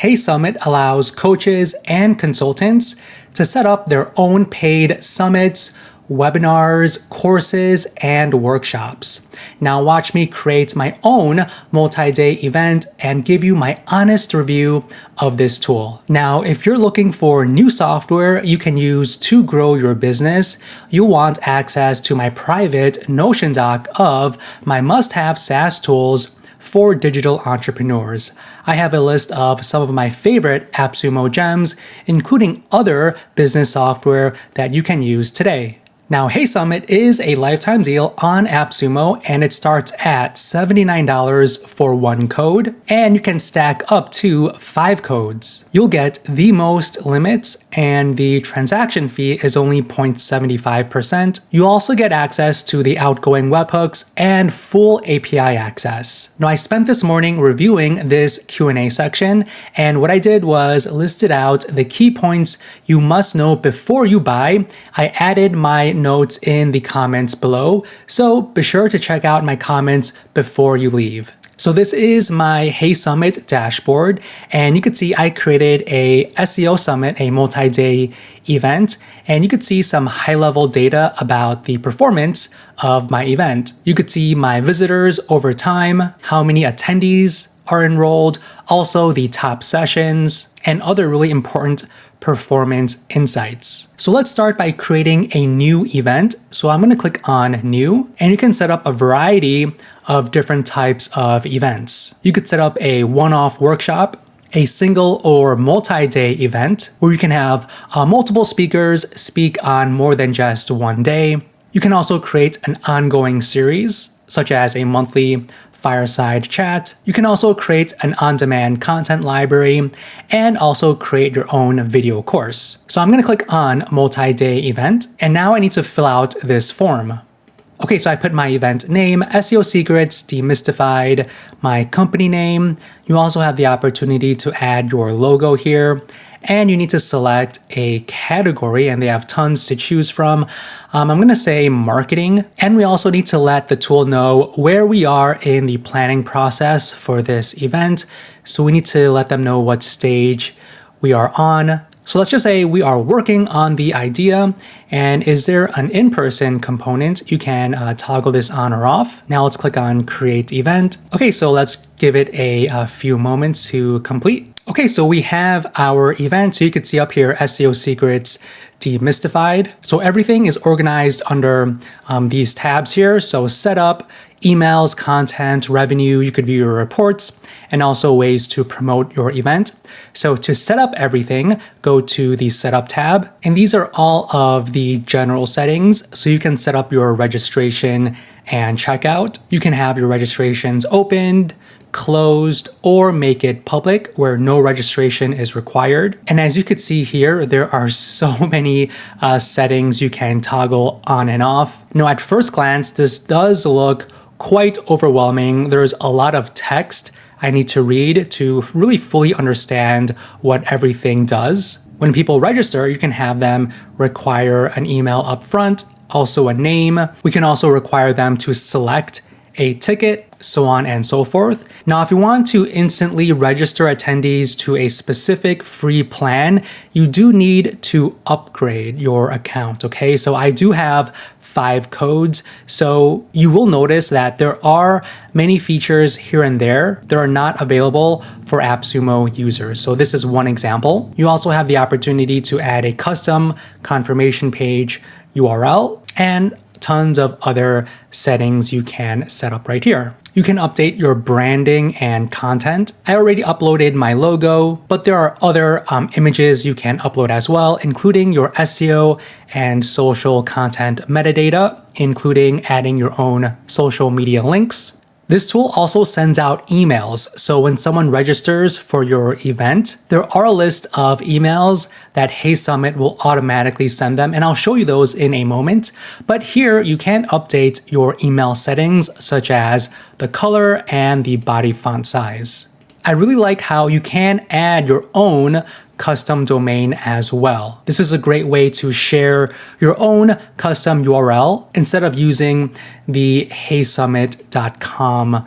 HeySummit allows coaches and consultants to set up their own paid summits, webinars, courses, and workshops. Now watch me create my own multi-day event and give you my honest review of this tool. Now, if you're looking for new software you can use to grow your business, you'll want access to my private Notion doc of my must-have SaaS tools for digital entrepreneurs. I have a list of some of my favorite AppSumo gems, including other business software that you can use today. Now, HeySummit is a lifetime deal on AppSumo and it starts at $79 for one code, and you can stack up to 5 codes. You'll get the most limits and the transaction fee is only 0.75%. You also get access to the Outgoing webhooks and full API access. Now, I spent this morning reviewing this Q&A section, and what I did was listed out the key points you must know before you buy. I added my notes in the comments below, so be sure to check out my comments before you leave. So this is my HeySummit dashboard, and you can see I created a SEO Summit, a multi-day event, and you could see some high-level data about the performance of my event. You could see my visitors over time, how many attendees are enrolled, also the top sessions, and other really important performance insights. So let's start by creating a new event. So I'm going to click on new, and you can set up a variety of different types of events. You could set up a one-off workshop, a single or multi-day event where you can have multiple speakers speak on more than just one day. You can also create an ongoing series, such as a monthly fireside chat. You can also create an on-demand content library and also create your own video course. So I'm going to click on multi-day event, and now I need to fill out this form. Okay, so I put my event name, SEO Secrets Demystified, my company name. You also have the opportunity to add your logo here, and you need to select a category, and they have tons to choose from. I'm going to say marketing, and we also need to let the tool know where we are in the planning process for this event. So we need to let them know what stage we are on. So let's just say we are working on the idea, and is there an in-person component? You can toggle this on or off. Now let's click on create event. Okay, so let's give it a few moments to complete. Okay, so we have our event. So you can see up here, SEO Secrets Demystified. So everything is organized under these tabs here. So setup, emails, content, revenue, you could view your reports, and also ways to promote your event. So to set up everything, go to the setup tab, and these are all of the general settings. So you can set up your registration and checkout. You can have your registrations opened, closed, or make it public where no registration is required. And as you could see here, there are so many settings you can toggle on and off. Now, at first glance, this does look quite overwhelming. There's a lot of text I need to read to really fully understand what everything does. When people register, you can have them require an email up front, also a name. We can also require them to select a ticket, so on and so forth. Now, if you want to instantly register attendees to a specific free plan, you do need to upgrade your account, okay? So I do have 5 codes. So you will notice that there are many features here and there that are not available for AppSumo users. So this is one example. You also have the opportunity to add a custom confirmation page URL and tons of other settings you can set up right here. You can update your branding and content. I already uploaded my logo, but there are other images you can upload as well, including your SEO and social content metadata, including adding your own social media links. This tool also sends out emails. So when someone registers for your event, there are a list of emails that HeySummit will automatically send them, and I'll show you those in a moment. But here you can update your email settings, such as the color and the body font size. I really like how you can add your own custom domain as well. This is a great way to share your own custom URL instead of using the heysummit.com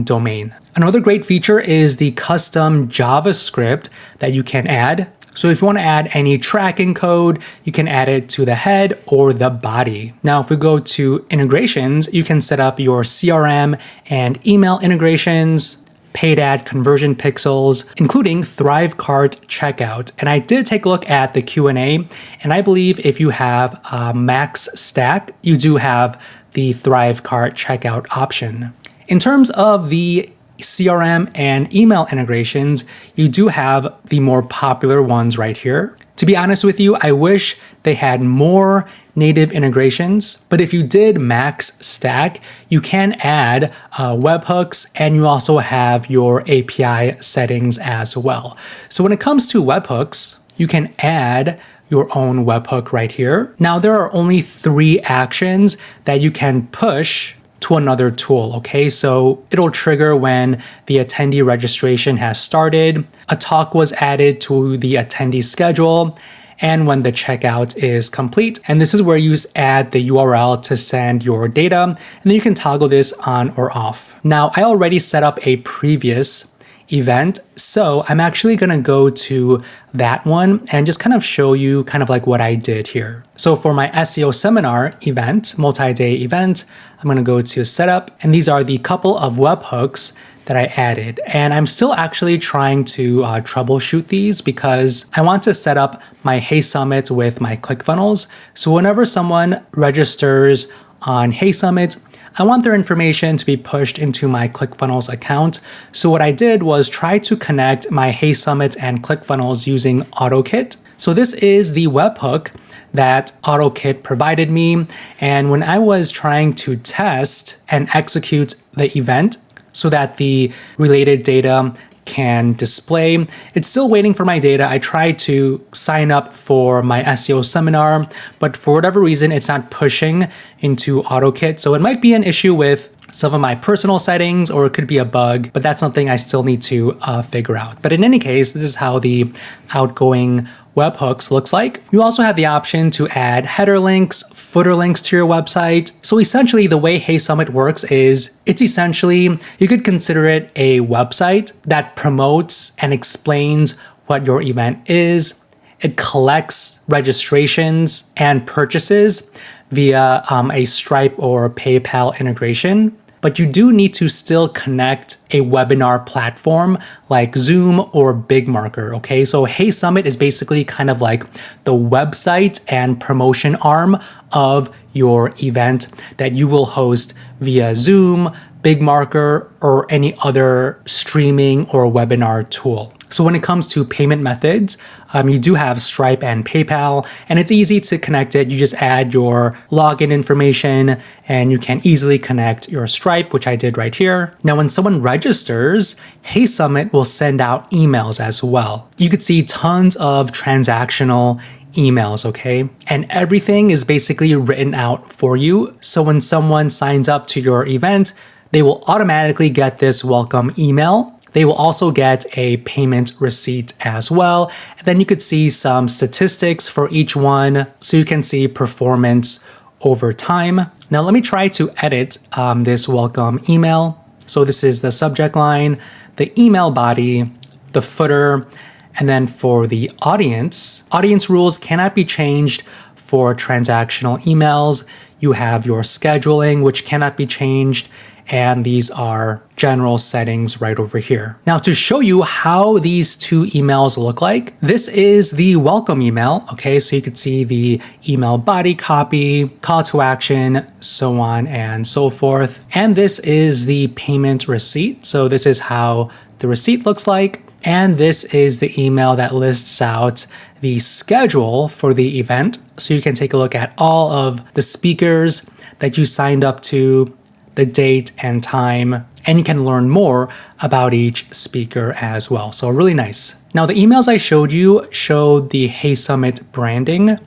domain. Another great feature is the custom JavaScript that you can add. So if you want to add any tracking code, you can add it to the head or the body. Now, if we go to integrations, you can set up your CRM and email integrations, paid ad conversion pixels, including Thrivecart checkout. And I did take a look at the Q&A, and I believe if you have Max Stack, you do have the Thrivecart checkout option. In terms of the CRM and email integrations, you do have the more popular ones right here. To be honest with you, I wish they had more native integrations, but if you did Max Stack, you can add webhooks, and you also have your API settings as well. So when it comes to webhooks, you can add your own webhook right here. Now, there are only 3 actions that you can push to another tool, okay? So it'll trigger when the attendee registration has started, a talk was added to the attendee schedule, and when the checkout is complete. And this is where you add the URL to send your data, and then you can toggle this on or off. Now, I already set up a previous event, so I'm actually gonna go to that one and just kind of show you kind of like what I did here. So for my SEO seminar event, multi-day event, I'm gonna go to setup, and these are the couple of webhooks that I added. And I'm still actually trying to troubleshoot these because I want to set up my HeySummit with my ClickFunnels. So whenever someone registers on HeySummit, I want their information to be pushed into my ClickFunnels account. So what I did was try to connect my HeySummit and ClickFunnels using AutoKit. So this is the webhook that AutoKit provided me. And when I was trying to test and execute the event so that the related data can display, it's still waiting for my data. I tried to sign up for my SEO seminar, but for whatever reason, it's not pushing into AutoKit. So it might be an issue with some of my personal settings, or it could be a bug, but that's something I still need to figure out. But in any case, this is how the Outgoing webhooks looks like. You also have the option to add header links, footer links to your website. So essentially the way HeySummit works is it's essentially, you could consider it a website that promotes and explains what your event is. It collects registrations and purchases via a Stripe or PayPal integration. But you do need to still connect a webinar platform like Zoom or BigMarker, okay? So HeySummit is basically kind of like the website and promotion arm of your event that you will host via Zoom, BigMarker, or any other streaming or webinar tool. So when it comes to payment methods, you do have Stripe and PayPal, and it's easy to connect it. You just add your login information and you can easily connect your Stripe, which I did right here. Now, when someone registers, HeySummit will send out emails as well. You could see tons of transactional emails, okay? And everything is basically written out for you. So when someone signs up to your event, they will automatically get this welcome email. They will also get a payment receipt as well. And then you could see some statistics for each one. So you can see performance over time. Now let me try to edit this welcome email. So this is the subject line, the email body, the footer, and then for the audience rules cannot be changed for transactional emails. You have your scheduling, which cannot be changed. And these are general settings right over here. Now to show you how these 2 emails look like, this is the welcome email, okay? So you could see the email body copy, call to action, so on and so forth. And this is the payment receipt. So this is how the receipt looks like. And this is the email that lists out the schedule for the event. So you can take a look at all of the speakers that you signed up to, the date and time, and you can learn more about each speaker as well. So really nice. Now the emails I showed you showed the HeySummit branding,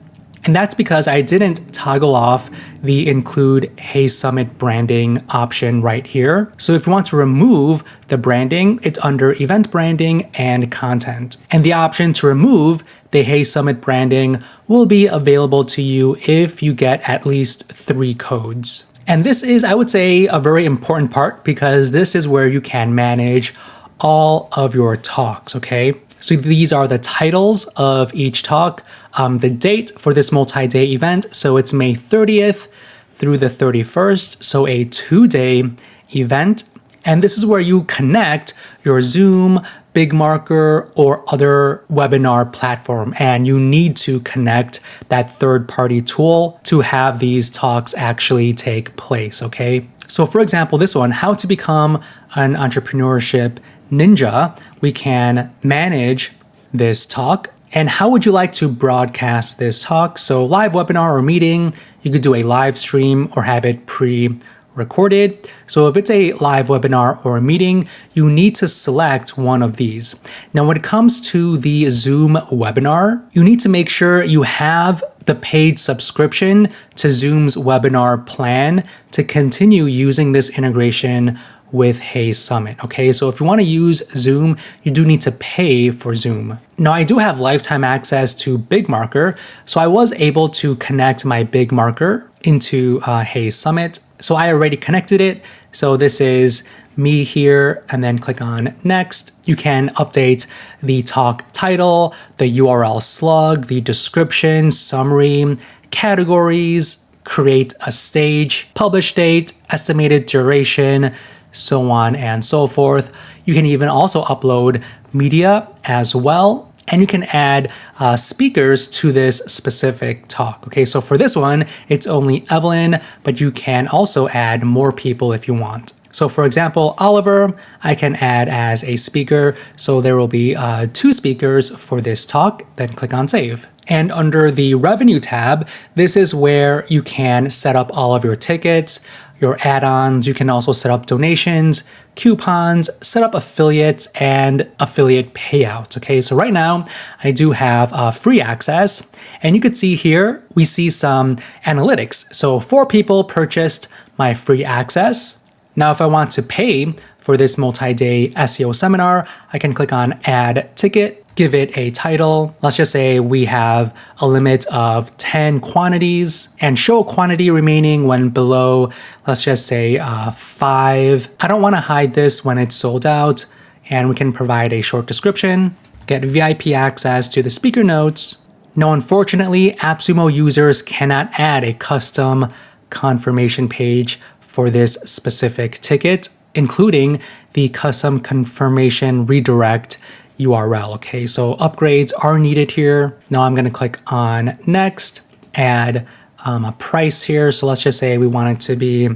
and that's because I didn't toggle off the include HeySummit branding option right here. So if you want to remove the branding, it's under event branding and content. And the option to remove the HeySummit branding will be available to you if you get at least 3 codes. And this is, I would say, a very important part because this is where you can manage all of your talks, okay? So these are the titles of each talk, the date for this multi-day event. So it's May 30th through the 31st, so a 2-day event. And this is where you connect your Zoom, BigMarker, or other webinar platform. And you need to connect that third-party tool to have these talks actually take place, okay? So for example, this one, how to become an entrepreneurship ninja, we can manage this talk. And how would you like to broadcast this talk? So live webinar or meeting, you could do a live stream or have it pre-recorded. So if it's a live webinar or a meeting, you need to select one of these. Now, when it comes to the Zoom webinar, you need to make sure you have the paid subscription to Zoom's webinar plan to continue using this integration with HeySummit, okay? So if you want to use Zoom, you do need to pay for Zoom. Now, I do have lifetime access to BigMarker, so I was able to connect my BigMarker into HeySummit. So I already connected it. So this is me here, and then click on next. You can update the talk title, the URL slug, the description, summary, categories, create a stage, publish date, estimated duration, so on and so forth. You can even also upload media as well. And you can add speakers to this specific talk. Okay, so for this one, it's only Evelyn, but you can also add more people if you want. So for example, Oliver, I can add as a speaker. So there will be 2 speakers for this talk, then click on save. And under the revenue tab, this is where you can set up all of your tickets, your add-ons. You can also set up donations, coupons, set up affiliates, and affiliate payouts. Okay, so right now I do have free access, and you could see here, we see some analytics. So 4 people purchased my free access. Now, if I want to pay for this multi-day SEO seminar, I can click on add ticket, give it a title. Let's just say we have a limit of 10 quantities and show quantity remaining when below, let's just say 5. I don't want to hide this when it's sold out, and we can provide a short description, get VIP access to the speaker notes. Now, unfortunately, AppSumo users cannot add a custom confirmation page for this specific ticket, including the custom confirmation redirect URL. Okay, so upgrades are needed here. Now I'm going to click on next, add a price here. So let's just say we want it to be,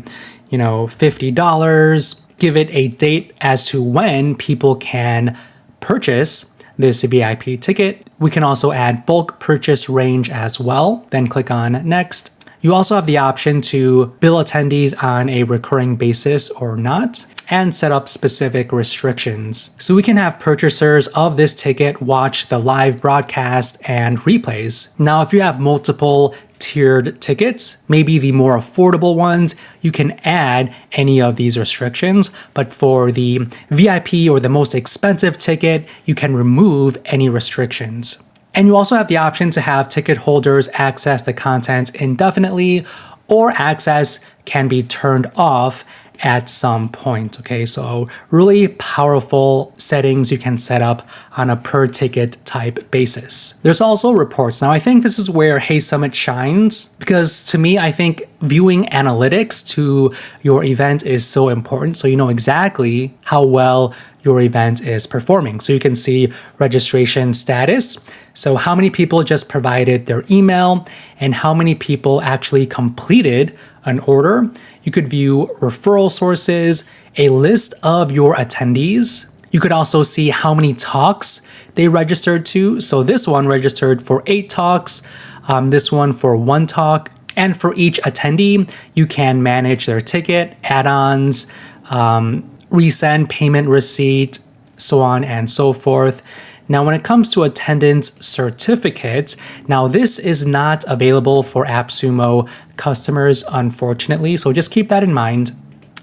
$50. Give it a date as to when people can purchase this VIP ticket. We can also add bulk purchase range as well. Then click on next. You also have the option to bill attendees on a recurring basis or not, and set up specific restrictions. So we can have purchasers of this ticket watch the live broadcast and replays. Now, if you have multiple tiered tickets, maybe the more affordable ones, you can add any of these restrictions. But for the VIP or the most expensive ticket, you can remove any restrictions. And you also have the option to have ticket holders access the content indefinitely, or access can be turned off at some point. Okay, so really powerful settings you can set up on a per ticket type basis. There's also reports. Now, I think this is where HeySummit shines, because to me, I think viewing analytics to your event is so important. So you know exactly how well your event is performing. So you can see registration status. So how many people just provided their email and how many people actually completed an order. You could view referral sources, a list of your attendees. You could also see how many talks they registered to. So this one registered for 8 talks, this one for 1 talk. And for each attendee, you can manage their ticket, add-ons, resend payment receipt, so on and so forth. Now, when it comes to attendance certificates, now this is not available for AppSumo customers, unfortunately, so just keep that in mind.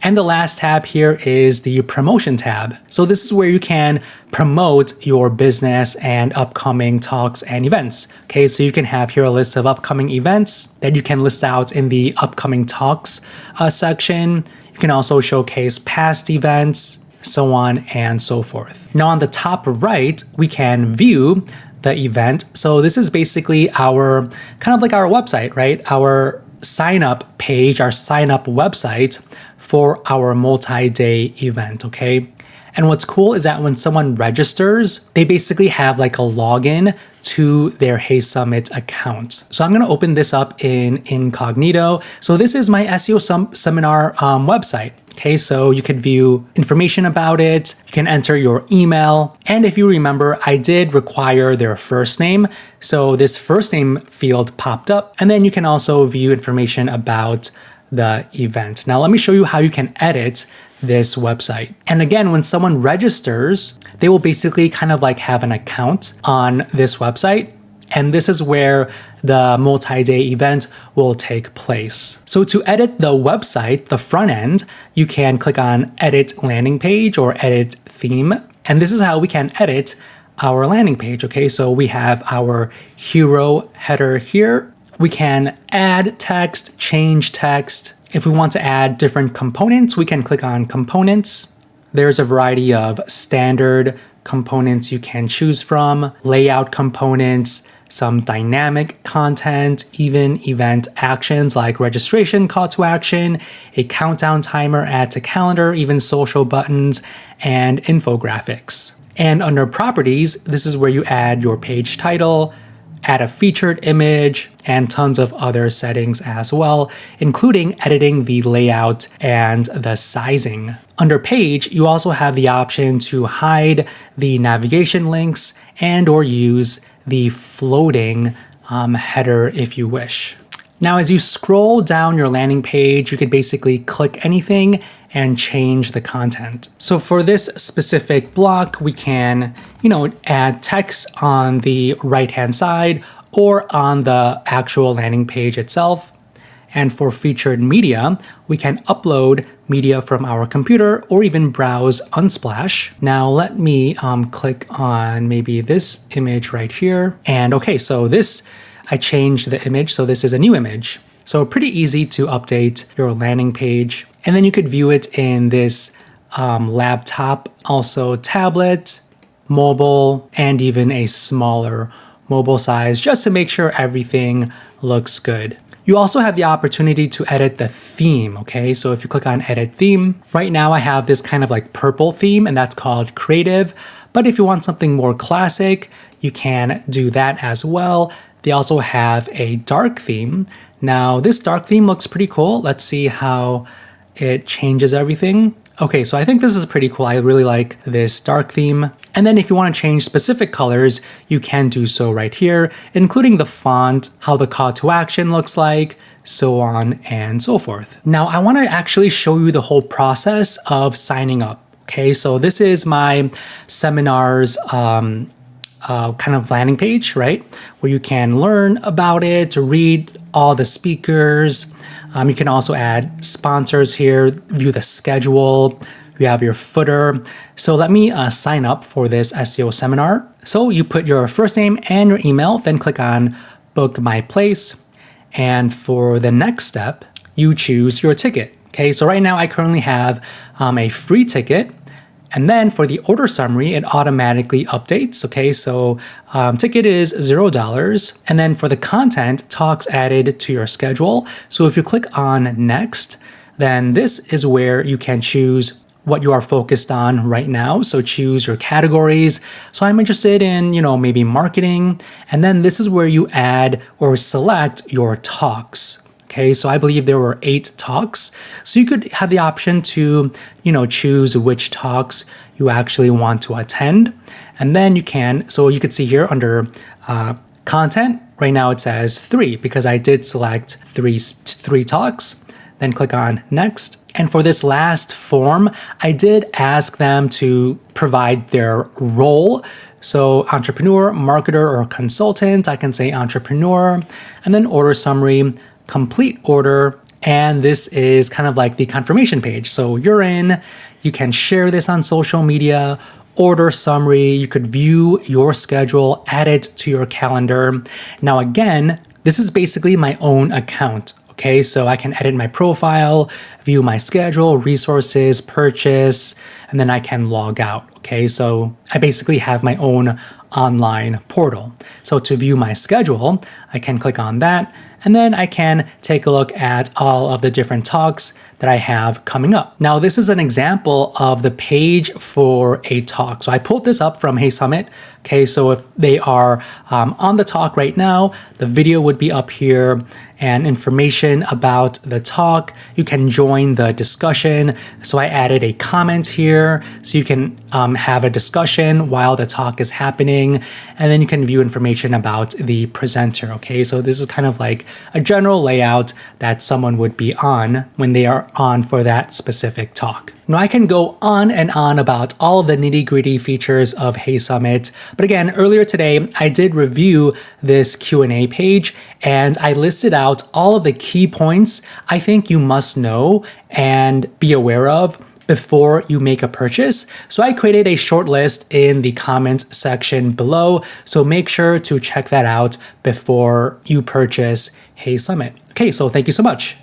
And the last tab here is the promotion tab. So this is where you can promote your business and upcoming talks and events. Okay, so you can have here a list of upcoming events that you can list out in the upcoming talks section. You can also showcase past events, so on and so forth. Now on the top right, we can view the event. So this is basically our kind of like our website, right? Our sign up page, our sign up website for our multi-day event, okay? And what's cool is that when someone registers, they basically have like a login to their HeySummit account. So I'm gonna open this up in incognito. So this is my SEO seminar website. Okay, so you can view information about it, you can enter your email, and if you remember, I did require their first name, so this first name field popped up, and then you can also view information about the event. Now let me show you how you can edit this website. And again, when someone registers, they will basically kind of like have an account on this website, and this is where the multi-day event will take place. So to edit the website, the front end, you can click on Edit Landing Page or Edit Theme. And this is how we can edit our landing page, okay? So we have our hero header here. We can add text, change text. If we want to add different components, we can click on Components. There's a variety of standard components you can choose from, layout components, some dynamic content, even event actions like registration, call to action, a countdown timer, add to calendar, even social buttons, and infographics. And under properties, this is where you add your page title, add a featured image, and tons of other settings as well, including editing the layout and the sizing. Under page, you also have the option to hide the navigation links and or use the floating header if you wish. Now, as you scroll down your landing page, you could basically click anything and change the content. So for this specific block, we can, add text on the right-hand side or on the actual landing page itself. And for featured media, we can upload media from our computer or even browse Unsplash. Now let me click on maybe this image right here. And okay, so I changed the image, so this is a new image. So pretty easy to update your landing page. And then you could view it in this laptop, also tablet, mobile, and even a smaller mobile size, just to make sure everything looks good. You also have the opportunity to edit the theme, okay? So if you click on Edit Theme, right now I have this kind of like purple theme, and that's called Creative. But if you want something more classic, you can do that as well. They also have a dark theme. Now, this dark theme looks pretty cool. Let's see how it changes everything. Okay, so I think this is pretty cool. I really like this dark theme. And then if you want to change specific colors, you can do so right here, including the font, how the call to action looks like, so on and so forth. Now, I want to actually show you the whole process of signing up. Okay, so this is my seminar's kind of landing page, right? Where you can learn about it, read all the speakers. You can also add sponsors here, view the schedule, you have your footer. So let me sign up for this SEO seminar. So you put your first name and your email, then click on Book My Place. And for the next step, you choose your ticket. Okay, so right now I currently have a free ticket. And then for the order summary, it automatically updates. Okay, so ticket is $0. And then for the content, talks added to your schedule. So if you click on next, then this is where you can choose what you are focused on right now. So choose your categories. So I'm interested in, maybe marketing. And then this is where you add or select your talks. Okay, so I believe there were 8 talks. So you could have the option to, choose which talks you actually want to attend. And then you could see here under content, right now it says 3 because I did select three talks. Then click on next. And for this last form, I did ask them to provide their role. So entrepreneur, marketer, or consultant, I can say entrepreneur, and then order summary, complete order, And this is kind of like the confirmation page. So you're in, you can share this on social media, order summary, you could view your schedule, add it to your calendar. Now again, this is basically my own account. Okay, so I can edit my profile, view my schedule, resources, purchase, and then I can log out. Okay, so I basically have my own online portal. So to view my schedule, I can click on that, and then I can take a look at all of the different talks that I have coming up. Now, this is an example of the page for a talk. So I pulled this up from HeySummit. Okay, so if they are on the talk right now, the video would be up here and information about the talk. You can join the discussion. So I added a comment here so you can have a discussion while the talk is happening. And then you can view information about the presenter. Okay, so this is kind of like a general layout that someone would be on when they are on for that specific talk. Now I can go on and on about all of the nitty-gritty features of HeySummit, but again, earlier today I did review this Q&A page and I listed out all of the key points I think you must know and be aware of before you make a purchase. So I created a short list in the comments section below, so make sure to check that out before you purchase HeySummit. Okay, so thank you so much.